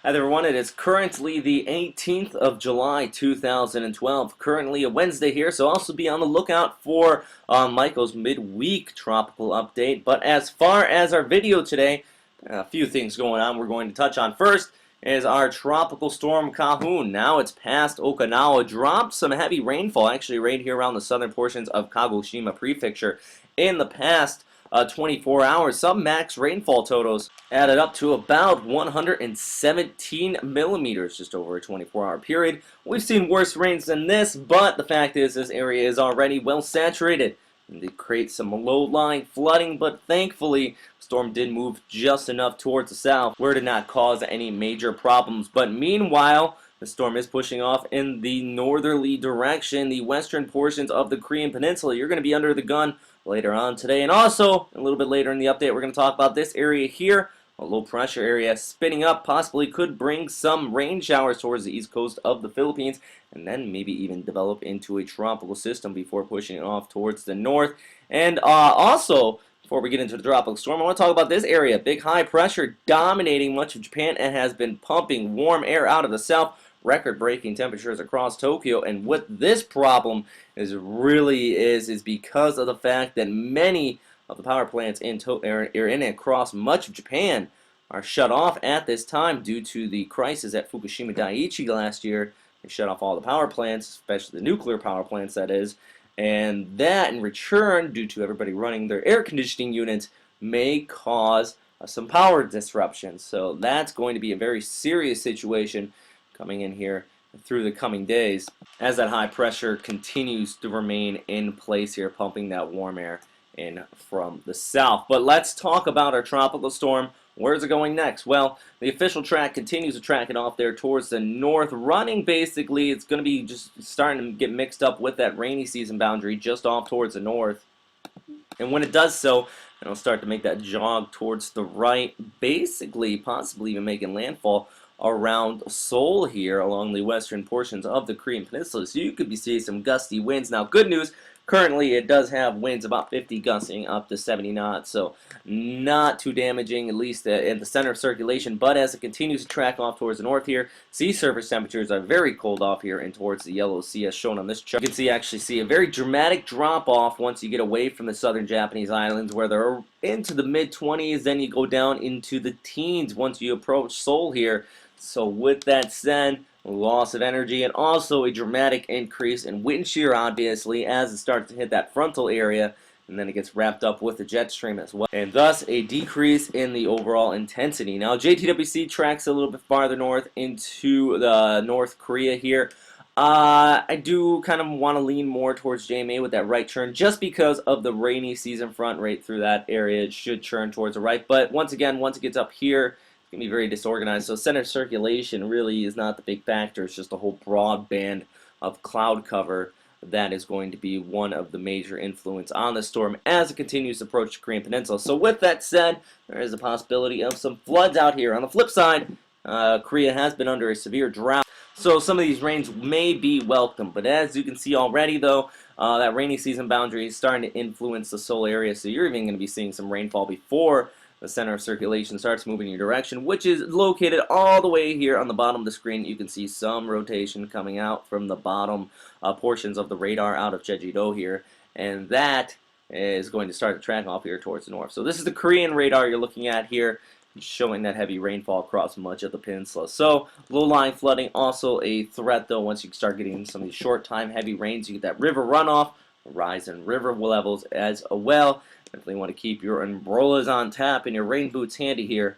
Hi there everyone, it is currently the 18th of July 2012, currently a Wednesday here, so also be on the lookout for Michael's midweek tropical update. But as far as our video today, a few things going on we're going to touch on. First is our tropical storm Khanun. Now it's past Okinawa, dropped some heavy rainfall actually right here around the southern portions of Kagoshima Prefecture in the past 24 hours. Some max rainfall totals added up to about 117 millimeters just over a 24-hour period. We've seen worse rains than this, but the fact is this area is already well saturated and they create some low-lying flooding, but thankfully the storm did move just enough towards the south where it did not cause any major problems. But meanwhile, the storm is pushing off in the northerly direction, the western portions of the Korean Peninsula. You're going to be under the gun later on today. And also, a little bit later in the update, we're going to talk about this area here. A low pressure area spinning up possibly could bring some rain showers towards the east coast of the Philippines and then maybe even develop into a tropical system before pushing it off towards the north. And also, before we get into the tropical storm, I want to talk about this area. Big high pressure dominating much of Japan and has been pumping warm air out of the south. Record-breaking temperatures across Tokyo, and what this problem is because of the fact that many of the power plants in and across much of Japan are shut off at this time due to the crisis at Fukushima Daiichi last year. They shut off all the power plants, especially the nuclear power plants, that is, and that in return, due to everybody running their air conditioning units, may cause some power disruptions. So that's going to be a very serious situation coming in here through the coming days as that high pressure continues to remain in place here, pumping that warm air in from the south. But let's talk about our tropical storm. Where's it going next? Well, the official track continues to track it off there towards the north, running basically. It's going to be just starting to get mixed up with that rainy season boundary just off towards the north. And when it does so, it'll start to make that jog towards the right, basically possibly even making landfall around Seoul here along the western portions of the Korean Peninsula. So you could be seeing some gusty winds. Now, good news, currently it does have winds about 50 gusting up to 70 knots, so not too damaging, at least in the center of circulation. But as it continues to track off towards the north here, sea surface temperatures are very cold off here and towards the Yellow Sea as shown on this chart. You can actually see a very dramatic drop off once you get away from the southern Japanese islands where they're into the mid-20s, then you go down into the teens once you approach Seoul here. So with that said, loss of energy and also a dramatic increase in wind shear, obviously, as it starts to hit that frontal area, and then it gets wrapped up with the jet stream as well, and thus a decrease in the overall intensity. Now, JTWC tracks a little bit farther north into the North Korea here. I do kind of want to lean more towards JMA with that right turn just because of the rainy season front right through that area. It should turn towards the right, but once again, once it gets up here, it's going to be very disorganized. So center circulation really is not the big factor. It's just a whole broad band of cloud cover that is going to be one of the major influence on the storm as it continues to approach the Korean Peninsula. So with that said, there is a possibility of some floods out here. On the flip side, Korea has been under a severe drought, so some of these rains may be welcome. But as you can see already, though, that rainy season boundary is starting to influence the Seoul area, so you're even going to be seeing some rainfall before the center of circulation starts moving in your direction, which is located all the way here on the bottom of the screen. You can see some rotation coming out from the bottom portions of the radar out of Jeju-do here, and that is going to start to track off here towards the north. So this is the Korean radar you're looking at here, showing that heavy rainfall across much of the peninsula. So low-lying flooding also a threat, though. Once you start getting some of these short-time heavy rains, you get that river runoff, rise in river levels as well. Definitely want to keep your umbrellas on tap and your rain boots handy here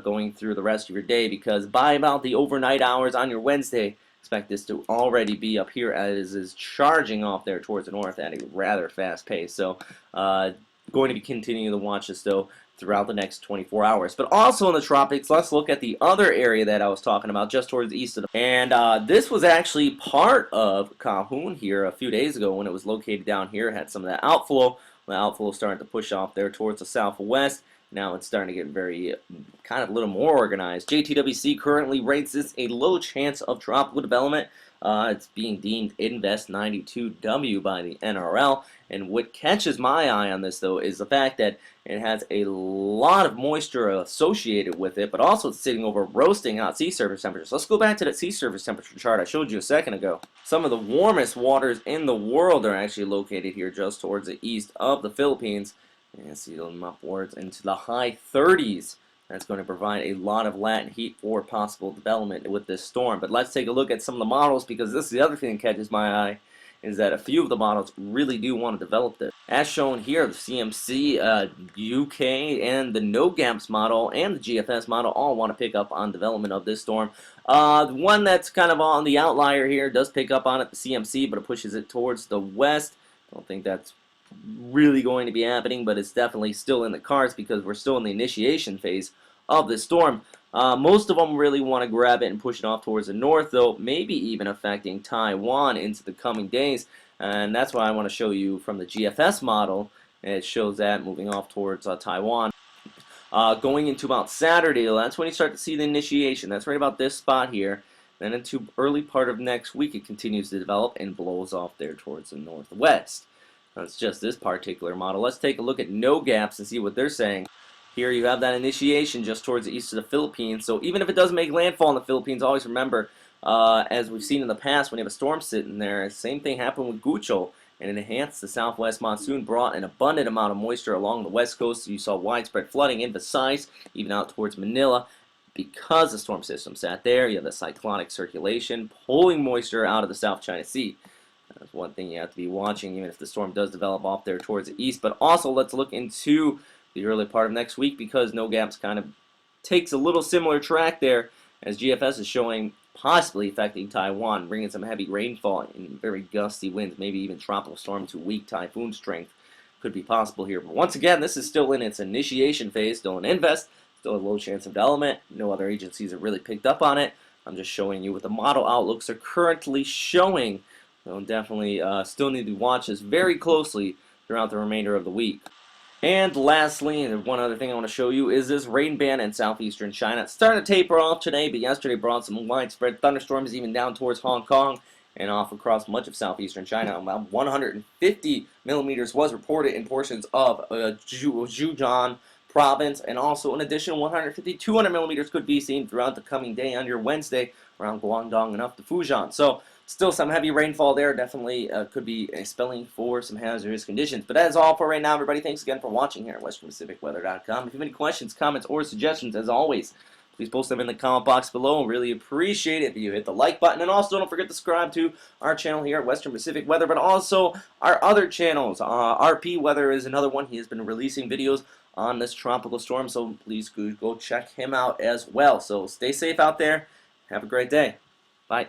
going through the rest of your day, because by about the overnight hours on your Wednesday, expect this to already be up here as is charging off there towards the north at a rather fast pace. So going to be continuing to watch this, though, throughout the next 24 hours. But also in the tropics, let's look at the other area that I was talking about just towards the east of the... And this was actually part of Khanun here a few days ago when it was located down here. It had some of that outflow. The outflow starting to push off there towards the southwest. Now it's starting to get very, kind of a little more organized. JTWC currently rates this a low chance of tropical development. It's being deemed Invest 92W by the NRL. And what catches my eye on this, though, is the fact that it has a lot of moisture associated with it, but also it's sitting over roasting hot sea surface temperatures. Let's go back to that sea surface temperature chart I showed you a second ago. Some of the warmest waters in the world are actually located here just towards the east of the Philippines. And see them upwards into the high 30s. That's going to provide a lot of latent heat for possible development with this storm. But let's take a look at some of the models, because this is the other thing that catches my eye, is that a few of the models really do want to develop this. As shown here, the CMC, UK, and the NOGAMS model and the GFS model all want to pick up on development of this storm. The one that's kind of on the outlier here does pick up on it, the CMC, but it pushes it towards the west. I don't think that's really going to be happening, but it's definitely still in the cards because we're still in the initiation phase of this storm. Most of them really want to grab it and push it off towards the north, though maybe even affecting Taiwan into the coming days. And that's why I want to show you from the GFS model. It shows that moving off towards Taiwan. Going into about Saturday, that's when you start to see the initiation. That's right about this spot here. Then into early part of next week, it continues to develop and blows off there towards the northwest. That's just this particular model. Let's take a look at NOGAPS and see what they're saying. Here you have that initiation just towards the east of the Philippines. So even if it does make landfall in the Philippines, always remember, as we've seen in the past, when you have a storm sitting there, same thing happened with Gucho, and it enhanced the southwest monsoon, brought an abundant amount of moisture along the west coast. So you saw widespread flooding in Visayas, even out towards Manila. Because the storm system sat there, you have the cyclonic circulation pulling moisture out of the South China Sea. That's one thing you have to be watching, even if the storm does develop off there towards the east. But also, let's look into the early part of next week, because NOGAPS kind of takes a little similar track there, as GFS is showing possibly affecting Taiwan, bringing some heavy rainfall and very gusty winds, maybe even tropical storm to weak typhoon strength could be possible here. But once again, this is still in its initiation phase, still an invest, still a low chance of development. No other agencies have really picked up on it. I'm just showing you what the model outlooks are currently showing. So definitely still need to watch this very closely throughout the remainder of the week. And lastly, and one other thing I want to show you is this rain band in southeastern China. It's starting to taper off today, but yesterday brought some widespread thunderstorms even down towards Hong Kong and off across much of southeastern China. About 150 millimeters was reported in portions of Zhejiang province, and also an additional 150, 200 millimeters could be seen throughout the coming day on your Wednesday around Guangdong and up to Fujian. So still some heavy rainfall there. Definitely could be spelling for some hazardous conditions. But that is all for right now, everybody. Thanks again for watching here at westernpacificweather.com. If you have any questions, comments, or suggestions, as always, please post them in the comment box below. Really appreciate it if you hit the like button. And also don't forget to subscribe to our channel here at Western Pacific Weather, but also our other channels. RP Weather is another one. He has been releasing videos on this tropical storm, so please go check him out as well. So stay safe out there. Have a great day. Bye.